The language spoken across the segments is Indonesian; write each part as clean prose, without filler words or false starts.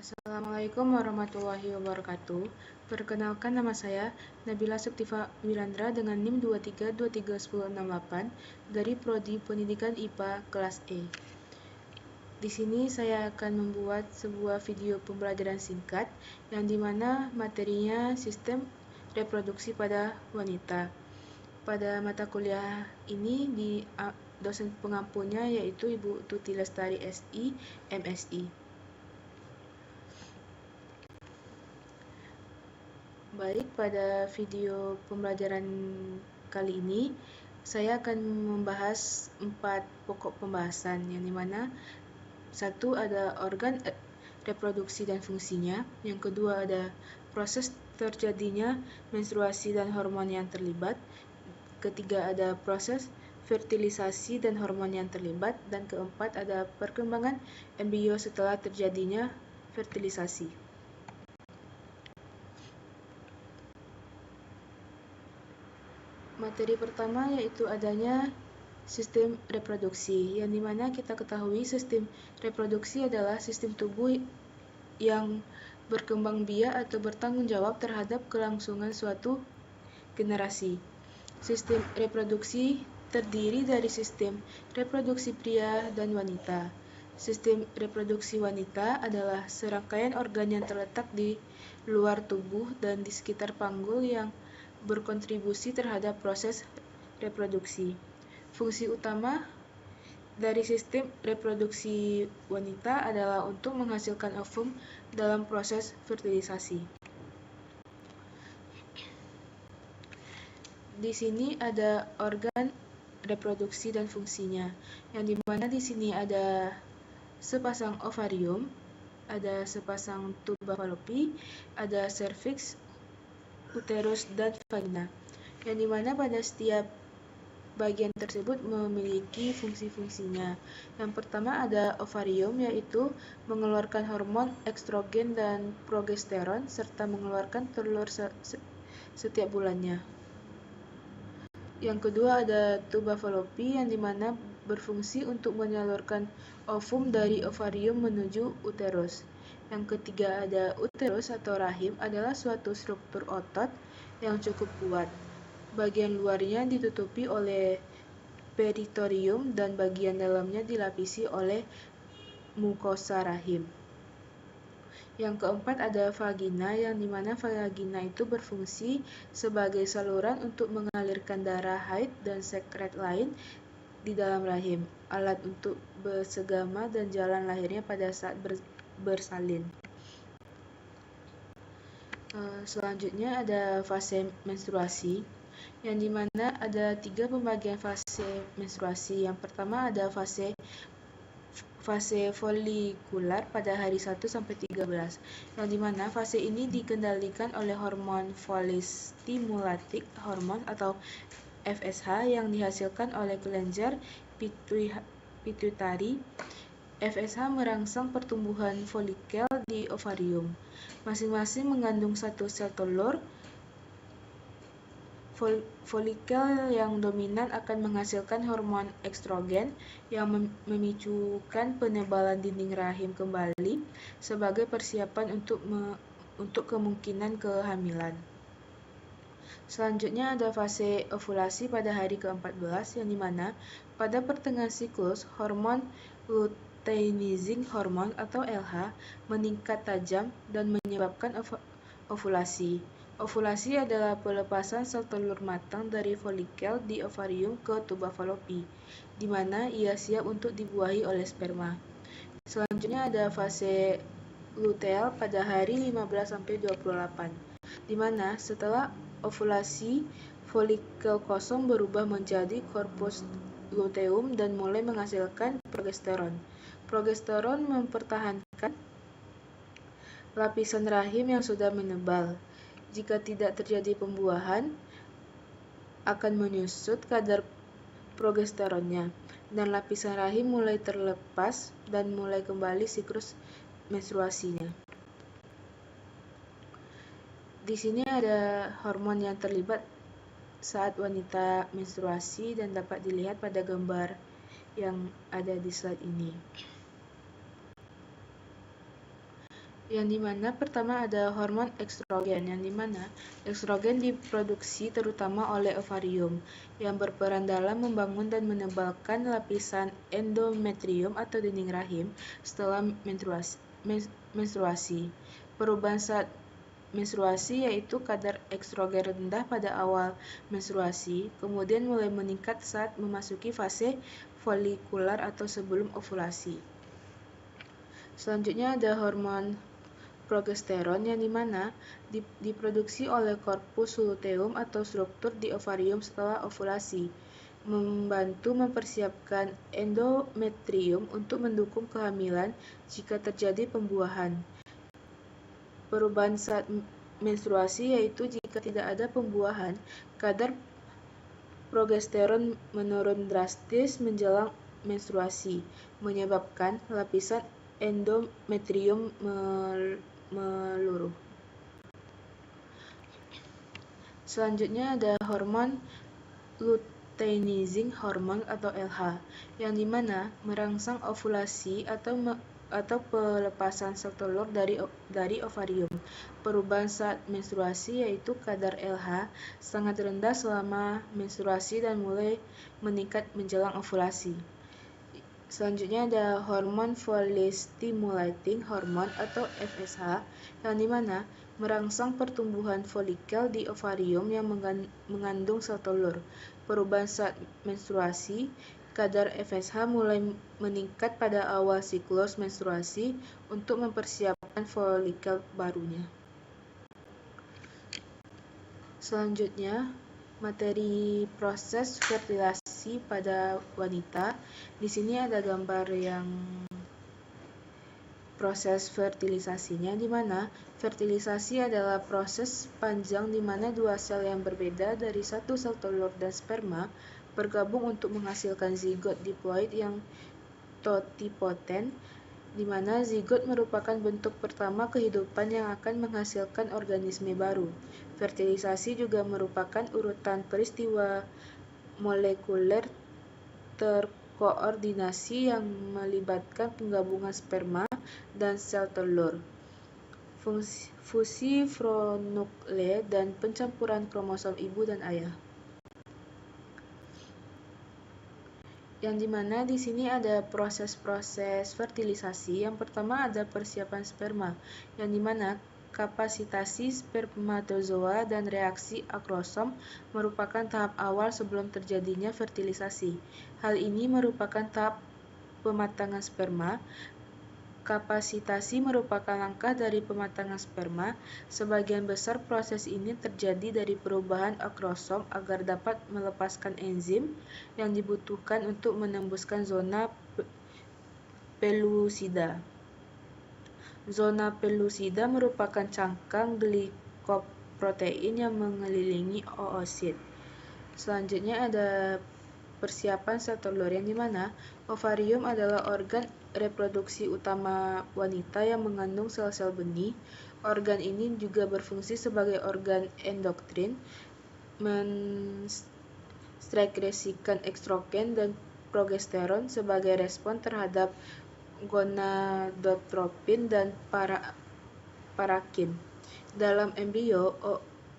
Assalamualaikum warahmatullahi wabarakatuh. Perkenalkan, nama saya Nabila Septifa Wilandra dengan NIM 23231068 dari Prodi Pendidikan IPA kelas E. Di sini saya akan membuat sebuah video pembelajaran singkat yang dimana materinya sistem reproduksi pada wanita. Pada mata kuliah ini dosen pengampunya yaitu Ibu Tuti Lestari SI, MSI. Baik, pada video pembelajaran kali ini saya akan membahas 4 pokok pembahasan, yang dimana satu ada organ reproduksi dan fungsinya, yang kedua ada proses terjadinya menstruasi dan hormon yang terlibat, ketiga ada proses fertilisasi dan hormon yang terlibat, dan keempat ada perkembangan embrio setelah terjadinya fertilisasi. Materi pertama yaitu adanya sistem reproduksi, yang dimana kita ketahui sistem reproduksi adalah sistem tubuh yang berkembang biak atau bertanggung jawab terhadap kelangsungan suatu generasi. Sistem reproduksi terdiri dari sistem reproduksi pria dan wanita. Sistem reproduksi wanita adalah serangkaian organ yang terletak di luar tubuh dan di sekitar panggul yang berkontribusi terhadap proses reproduksi. Fungsi utama dari sistem reproduksi wanita adalah untuk menghasilkan ovum dalam proses fertilisasi. Di sini ada organ reproduksi dan fungsinya, yang dimana di sini ada sepasang ovarium, ada sepasang tuba fallopi, ada serviks, uterus, dan vagina, yang dimana pada setiap bagian tersebut memiliki fungsi-fungsinya. Yang pertama ada ovarium, yaitu mengeluarkan hormon estrogen dan progesteron serta mengeluarkan telur setiap bulannya. Yang kedua ada tuba fallopi, yang dimana berfungsi untuk menyalurkan ovum dari ovarium menuju uterus. Yang ketiga ada uterus atau rahim, adalah suatu struktur otot yang cukup kuat. Bagian luarnya ditutupi oleh peritorium dan bagian dalamnya dilapisi oleh mukosa rahim. Yang keempat ada vagina, yang dimana vagina itu berfungsi sebagai saluran untuk mengalirkan darah haid dan sekret lain di dalam rahim, alat untuk bersegama dan jalan lahirnya pada saat bersalin. Selanjutnya ada fase menstruasi, yang dimana ada 3 pembagian fase menstruasi. Yang pertama ada fase folikular pada hari 1 sampai 13, yang dimana fase ini dikendalikan oleh hormon follistimulating hormone atau FSH yang dihasilkan oleh kelenjar pituitari. FSH merangsang pertumbuhan folikel di ovarium. Masing-masing mengandung 1 sel telur. Folikel yang dominan akan menghasilkan hormon estrogen yang memicukan penebalan dinding rahim kembali sebagai persiapan untuk kemungkinan kehamilan. Selanjutnya ada fase ovulasi pada hari ke-14, yang dimana pada pertengahan siklus hormon luteinizing hormone atau LH meningkat tajam dan menyebabkan ovulasi. Ovulasi adalah pelepasan sel telur matang dari folikel di ovarium ke tuba fallopi, di mana ia siap untuk dibuahi oleh sperma. Selanjutnya ada fase luteal pada hari 15-28, di mana setelah ovulasi folikel kosong berubah menjadi corpus luteum dan mulai menghasilkan progesteron. Progesteron mempertahankan lapisan rahim yang sudah menebal. Jika tidak terjadi pembuahan, akan menyusut kadar progesteronnya, dan lapisan rahim mulai terlepas dan mulai kembali siklus menstruasinya. Di sini ada hormon yang terlibat saat wanita menstruasi dan dapat dilihat pada gambar yang ada di slide ini. yang dimana pertama ada hormon estrogen, yang dimana estrogen diproduksi terutama oleh ovarium, yang berperan dalam membangun dan menebalkan lapisan endometrium atau dinding rahim setelah menstruasi. Perubahan saat menstruasi yaitu kadar estrogen rendah pada awal menstruasi, kemudian mulai meningkat saat memasuki fase folikular atau sebelum ovulasi. Selanjutnya ada hormon progesteron, yang dimana diproduksi oleh korpus luteum atau struktur di ovarium setelah ovulasi, membantu mempersiapkan endometrium untuk mendukung kehamilan jika terjadi pembuahan. Perubahan saat menstruasi yaitu jika tidak ada pembuahan, kadar progesteron menurun drastis menjelang menstruasi, menyebabkan lapisan endometrium meluruh. Selanjutnya ada hormon luteinizing hormone atau LH, yang dimana merangsang ovulasi atau pelepasan sel telur dari ovarium. Perubahan saat menstruasi yaitu kadar LH sangat rendah selama menstruasi dan mulai meningkat menjelang ovulasi. Selanjutnya ada hormon follicle stimulating hormone atau FSH, yang dimana merangsang pertumbuhan folikel di ovarium yang mengandung sel telur. Perubahan saat menstruasi, kadar FSH mulai meningkat pada awal siklus menstruasi untuk mempersiapkan folikel barunya. Selanjutnya, materi proses fertilasi pada wanita. Di sini ada gambar yang proses fertilisasinya, di mana fertilisasi adalah proses panjang di mana dua sel yang berbeda dari satu sel telur dan sperma bergabung untuk menghasilkan zigot diploid yang totipotent, di mana zigot merupakan bentuk pertama kehidupan yang akan menghasilkan organisme baru. Fertilisasi juga merupakan urutan peristiwa molekuler terkoordinasi yang melibatkan penggabungan sperma dan sel telur, fusi fonukleat, dan pencampuran kromosom ibu dan ayah. Yang dimana di sini ada proses-proses fertilisasi. Yang pertama ada persiapan sperma, yang dimana kapasitasi spermatozoa dan reaksi akrosom merupakan tahap awal sebelum terjadinya fertilisasi. Hal ini merupakan tahap pematangan sperma. Kapasitasi merupakan langkah dari pematangan sperma. Sebagian besar proses ini terjadi dari perubahan akrosom agar dapat melepaskan enzim yang dibutuhkan untuk menembuskan zona pelusida. Zona pelusida merupakan cangkang glikoprotein yang mengelilingi oosit. Selanjutnya ada persiapan sel telur, yang dimana ovarium adalah organ reproduksi utama wanita yang mengandung sel-sel benih. Organ ini juga berfungsi sebagai organ endokrin, mensekresikan estrogen dan progesteron sebagai respon terhadap gonadotropin dan parakin. Dalam embrio,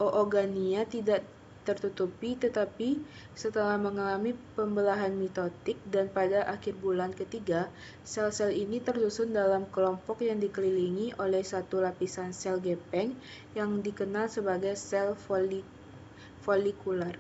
oogonia tidak tertutupi, tetapi setelah mengalami pembelahan mitotik dan pada akhir bulan ketiga, sel-sel ini tersusun dalam kelompok yang dikelilingi oleh satu lapisan sel gepeng yang dikenal sebagai sel folikular.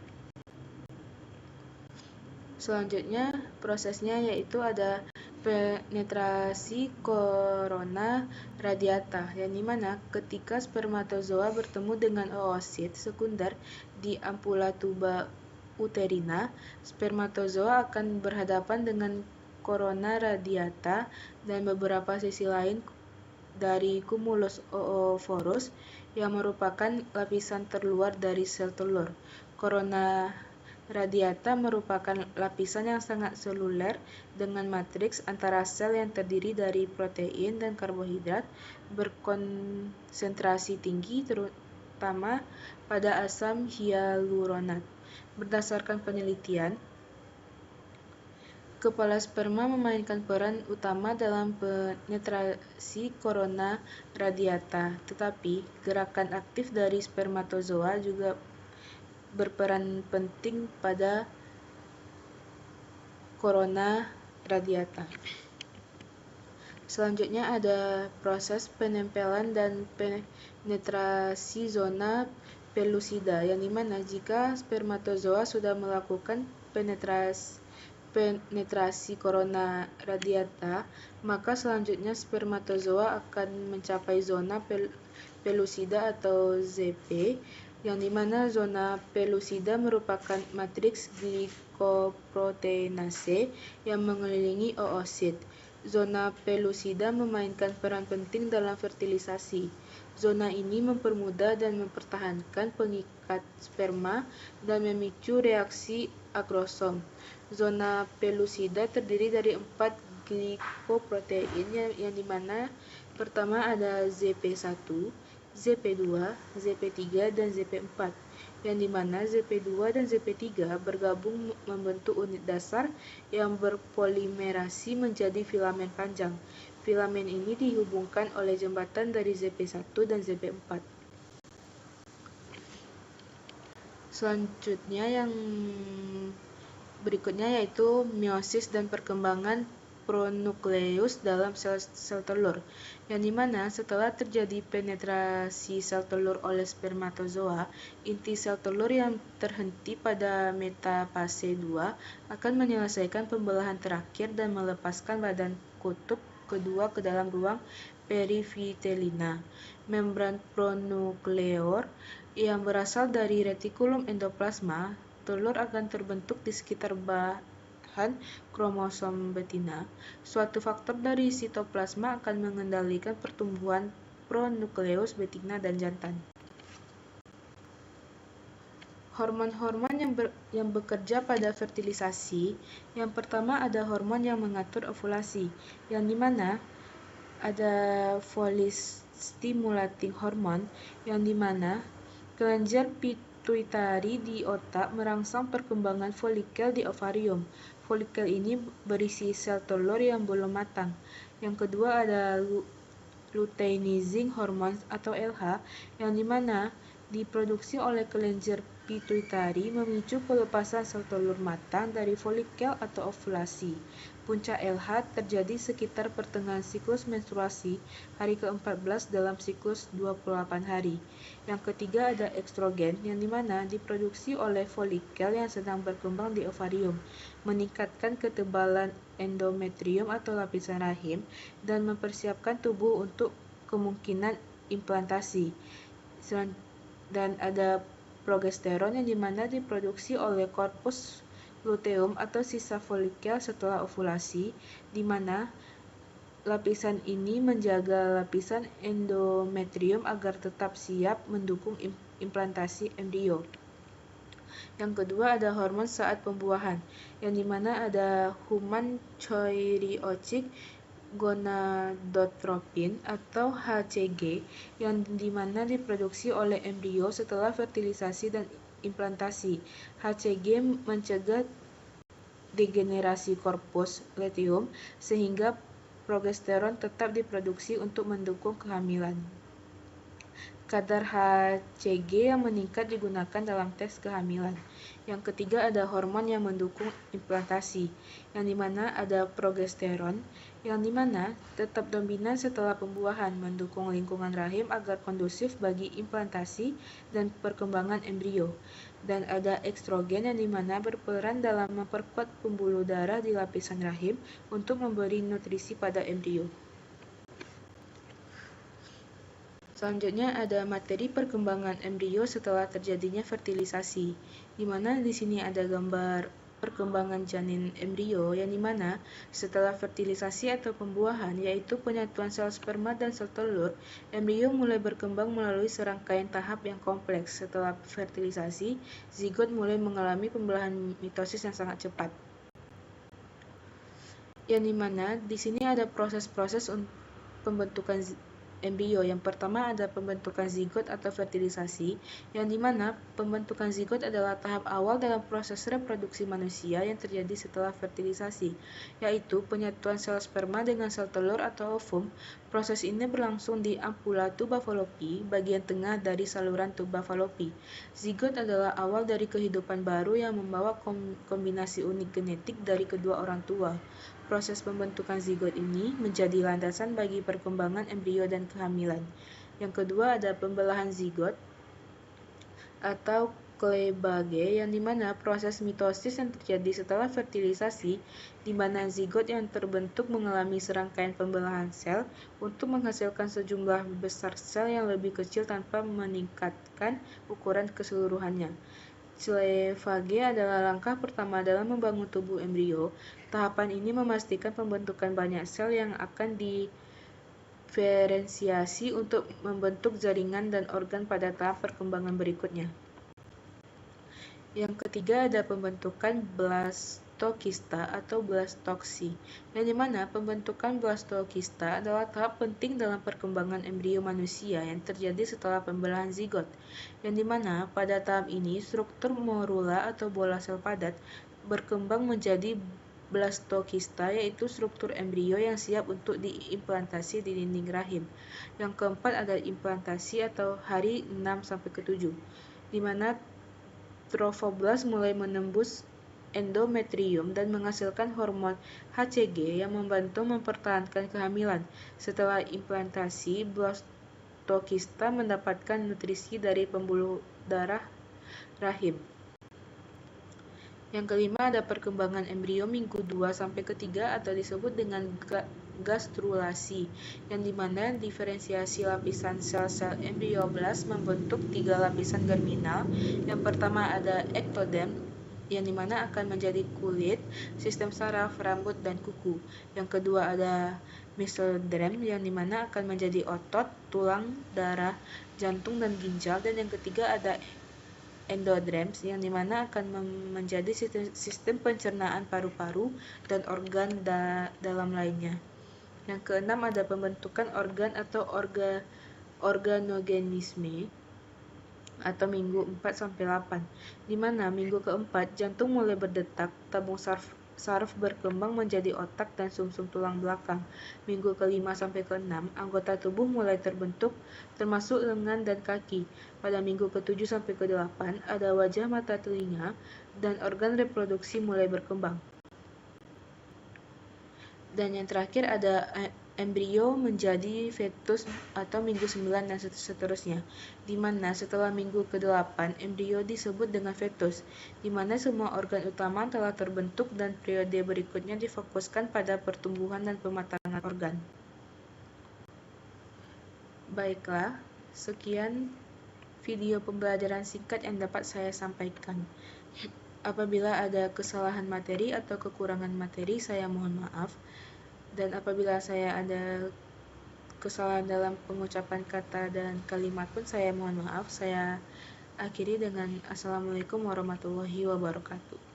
Selanjutnya prosesnya yaitu ada penetrasi korona radiata, yang dimana ketika spermatozoa bertemu dengan oosit sekunder di ampula tuba uterina, spermatozoa akan berhadapan dengan korona radiata dan beberapa sisi lain dari cumulus oophorus yang merupakan lapisan terluar dari sel telur. Korona radiata merupakan lapisan yang sangat seluler dengan matriks antara sel yang terdiri dari protein dan karbohidrat berkonsentrasi tinggi, terutama pada asam hyaluronat. Berdasarkan penelitian, Kepala sperma memainkan peran utama dalam penetrasi korona radiata, tetapi gerakan aktif dari spermatozoa juga berperan penting pada korona radiata. Selanjutnya ada proses penempelan dan penetrasi zona pelusida, yang dimana jika spermatozoa sudah melakukan penetrasi korona radiata, maka selanjutnya spermatozoa akan mencapai zona pelusida atau ZP, yang dimana zona pelusida merupakan matriks glikoproteinase yang mengelilingi oosit. Zona pelusida memainkan peran penting dalam fertilisasi. Zona ini mempermudah dan mempertahankan pengikat sperma dan memicu reaksi akrosom. Zona pelusida terdiri dari 4 glikoprotein yang dimana pertama ada ZP1, ZP2, ZP3, dan ZP4, yang dimana ZP2 dan ZP3 bergabung membentuk unit dasar yang berpolimerasi menjadi filamen panjang. Filamen ini dihubungkan oleh jembatan dari ZP1 dan ZP4. Selanjutnya yang berikutnya yaitu meiosis dan perkembangan pronukleus dalam sel telur, yang dimana setelah terjadi penetrasi sel telur oleh spermatozoa, inti sel telur yang terhenti pada metafase 2 akan menyelesaikan pembelahan terakhir dan melepaskan badan kutub kedua ke dalam ruang perivitelina. Membran pronukleor yang berasal dari retikulum endoplasma telur akan terbentuk di sekitar bahan kromosom betina. Suatu faktor dari sitoplasma akan mengendalikan pertumbuhan pronukleus betina dan jantan. Hormon-hormon yang bekerja pada fertilisasi. Yang pertama ada hormon yang mengatur ovulasi, yang dimana ada follicle-stimulating hormone, yang dimana kelenjar pituitari di otak merangsang perkembangan folikel di ovarium. Folikel ini berisi sel telur yang belum matang. Yang kedua ada luteinizing hormone atau LH, yang dimana diproduksi oleh kelenjar pituitari memicu pelepasan sel telur matang dari folikel atau ovulasi. Puncak LH terjadi sekitar pertengahan siklus menstruasi, hari ke-14 dalam siklus 28 hari. Yang ketiga ada estrogen, yang dimana diproduksi oleh folikel yang sedang berkembang di ovarium, meningkatkan ketebalan endometrium atau lapisan rahim, dan mempersiapkan tubuh untuk kemungkinan implantasi. Dan ada progesteron, yang dimana diproduksi oleh korpus luteum atau sisa folikel setelah ovulasi, di mana lapisan ini menjaga lapisan endometrium agar tetap siap mendukung implantasi embrio. Yang kedua ada hormon saat pembuahan, yang dimana ada human chorionic gonadotropin atau HCG, yang dimana diproduksi oleh embrio setelah fertilisasi dan implantasi. HCG mencegah degenerasi korpus luteum sehingga progesteron tetap diproduksi untuk mendukung kehamilan. Kadar HCG yang meningkat digunakan dalam tes kehamilan. Yang ketiga ada hormon yang mendukung implantasi, yang dimana ada progesteron, yang dimana tetap dominan setelah pembuahan, mendukung lingkungan rahim agar kondusif bagi implantasi dan perkembangan embrio. Dan ada estrogen, yang dimana berperan dalam memperkuat pembuluh darah di lapisan rahim untuk memberi nutrisi pada embrio. Selanjutnya ada materi perkembangan embrio setelah terjadinya fertilisasi, di mana di sini ada gambar perkembangan janin embrio, yang dimana setelah fertilisasi atau pembuahan, yaitu penyatuan sel sperma dan sel telur, embrio mulai berkembang melalui serangkaian tahap yang kompleks. Setelah fertilisasi, zigot mulai mengalami pembelahan mitosis yang sangat cepat, yang dimana di sini ada proses-proses pembentukan embrio. Yang pertama ada pembentukan zigot atau fertilisasi, yang dimana pembentukan zigot adalah tahap awal dalam proses reproduksi manusia yang terjadi setelah fertilisasi, yaitu penyatuan sel sperma dengan sel telur atau ovum. Proses ini berlangsung di ampula tuba falopi, bagian tengah dari saluran tuba falopi. Zigot adalah awal dari kehidupan baru yang membawa kombinasi unik genetik dari kedua orang tua. Proses pembentukan zigot ini menjadi landasan bagi perkembangan embrio dan kehamilan. Yang kedua ada pembelahan zigot atau cleavage, yang dimana proses mitosis yang terjadi setelah fertilisasi, di mana zigot yang terbentuk mengalami serangkaian pembelahan sel untuk menghasilkan sejumlah besar sel yang lebih kecil tanpa meningkatkan ukuran keseluruhannya. Cleavage adalah langkah pertama dalam membangun tubuh embrio. Tahapan ini memastikan pembentukan banyak sel yang akan diferensiasi untuk membentuk jaringan dan organ pada tahap perkembangan berikutnya. Yang ketiga ada pembentukan blastokista atau blastoksi, yang dimana pembentukan blastokista adalah tahap penting dalam perkembangan embrio manusia yang terjadi setelah pembelahan zigot, yang dimana pada tahap ini struktur morula atau bola sel padat berkembang menjadi blastokista, yaitu struktur embrio yang siap untuk diimplantasi di dinding rahim. Yang keempat ada implantasi atau hari 6-7, di mana trofoblast mulai menembus endometrium dan menghasilkan hormon HCG yang membantu mempertahankan kehamilan. Setelah implantasi, blastokista mendapatkan nutrisi dari pembuluh darah rahim. Yang kelima ada perkembangan embrio minggu 2-3 atau disebut dengan gastrulasi, yang dimana diferensiasi lapisan sel-sel embrioblast membentuk 3 lapisan germinal. Yang pertama ada ektoderm, yang dimana akan menjadi kulit, sistem saraf, rambut, dan kuku. Yang kedua ada mesoderm, yang dimana akan menjadi otot, tulang, darah, jantung, dan ginjal. Dan yang ketiga ada endoderm, yang dimana akan menjadi sistem pencernaan paru-paru dan organ dalam lainnya. Yang keenam ada pembentukan organ atau organogenisme atau minggu 4-8, di mana minggu keempat jantung mulai berdetak, tabung saraf berkembang menjadi otak dan sumsum tulang belakang. Minggu ke-5-6 anggota tubuh mulai terbentuk termasuk lengan dan kaki. Pada minggu ke-7-8 ada wajah, mata, telinga, dan organ reproduksi mulai berkembang. Dan yang terakhir ada embrio menjadi fetus atau minggu 9 dan seterusnya, di mana setelah minggu ke-8 embrio disebut dengan fetus, di mana semua organ utama telah terbentuk dan periode berikutnya difokuskan pada pertumbuhan dan pematangan organ. Baiklah, sekian video pembelajaran singkat yang dapat saya sampaikan. Apabila ada kesalahan materi atau kekurangan materi, saya mohon maaf. Dan apabila saya ada kesalahan dalam pengucapan kata dan kalimat pun saya mohon maaf. Saya akhiri dengan Assalamualaikum warahmatullahi wabarakatuh.